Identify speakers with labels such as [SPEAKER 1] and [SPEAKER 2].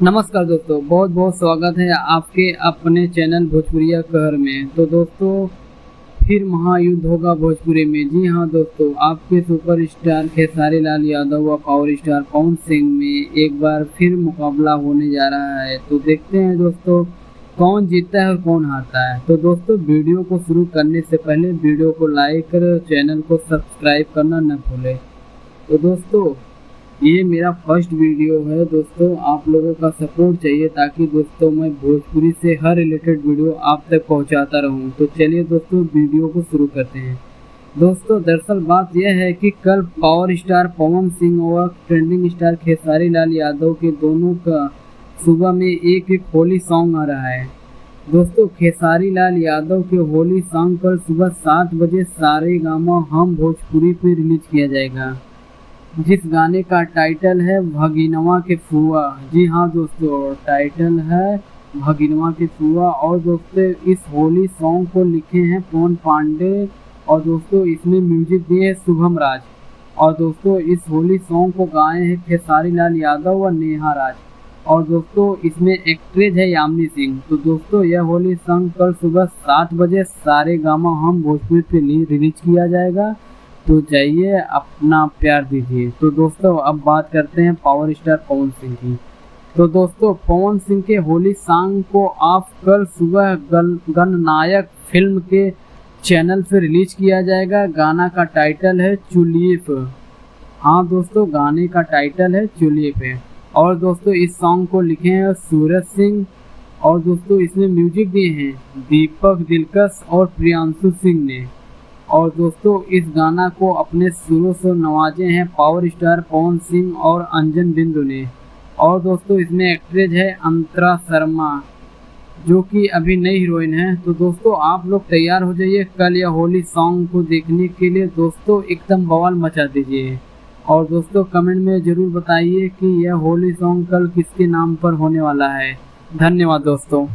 [SPEAKER 1] नमस्कार दोस्तों, बहुत बहुत स्वागत है आपके अपने चैनल भोजपुरिया कहर में। तो दोस्तों, फिर महायुद्ध होगा भोजपुरी में। जी हाँ दोस्तों, आपके सुपरस्टार खेसारी लाल यादव व पावर स्टार पवन सिंह में एक बार फिर मुकाबला होने जा रहा है। तो देखते हैं दोस्तों कौन जीतता है और कौन हारता है। तो दोस्तों, वीडियो को शुरू करने से पहले वीडियो को लाइक कर चैनल को सब्सक्राइब करना न भूलें। तो दोस्तों, ये मेरा फर्स्ट वीडियो है दोस्तों, आप लोगों का सपोर्ट चाहिए ताकि दोस्तों मैं भोजपुरी से हर रिलेटेड वीडियो आप तक पहुंचाता रहूं। तो चलिए दोस्तों, वीडियो को शुरू करते हैं। दोस्तों, दरअसल बात यह है कि कल पावर स्टार पवन सिंह और ट्रेंडिंग स्टार खेसारी लाल यादव के दोनों का सुबह में एक एक होली सॉन्ग आ रहा है। दोस्तों, खेसारी लाल यादव के होली सॉन्ग कल सुबह 7 बजे सारेगामा हम भोजपुरी पे रिलीज किया जाएगा, जिस गाने का टाइटल है भगिनवा के फुआ। जी हाँ दोस्तों, टाइटल है भगिनवा के फुआ। और दोस्तों, इस होली सॉन्ग को लिखे हैं पवन पांडे और दोस्तों इसमें म्यूजिक दिए है शुभम राज। और दोस्तों, इस होली सॉन्ग को गाए हैं खेसारी लाल यादव व नेहा राज। और दोस्तों, इसमें एक्ट्रेस है यामिनी सिंह। तो दोस्तों, यह होली सॉन्ग कल सुबह 7 बजे सारेगामा हम भोजपुरी पे रिलीज किया जाएगा। तो जाइए अपना प्यार दीजिए। तो दोस्तों, अब बात करते हैं पावर स्टार पवन सिंह की। तो दोस्तों, पवन सिंह के होली सॉन्ग को आप कल सुबह गणनायक फिल्म के चैनल पे रिलीज किया जाएगा। गाना का टाइटल है चुलिए पे। हाँ दोस्तों, गाने का टाइटल है चुलिए पे। और दोस्तों, इस सॉन्ग को लिखे हैं सूरज सिंह। और दोस्तों, इसमें म्यूजिक दिए हैं दीपक दिलकश और प्रियांशु सिंह ने। और दोस्तों, इस गाना को अपने सुरों से नवाजे हैं पावर स्टार पवन सिंह और अंजन बिंदु ने। और दोस्तों, इसमें एक्ट्रेस है अंतरा शर्मा, जो कि अभी नई हीरोइन है। तो दोस्तों, आप लोग तैयार हो जाइए कल यह होली सॉन्ग को देखने के लिए। दोस्तों, एकदम बवाल मचा दीजिए। और दोस्तों, कमेंट में ज़रूर बताइए कि यह होली सॉन्ग कल किसके नाम पर होने वाला है। धन्यवाद दोस्तों।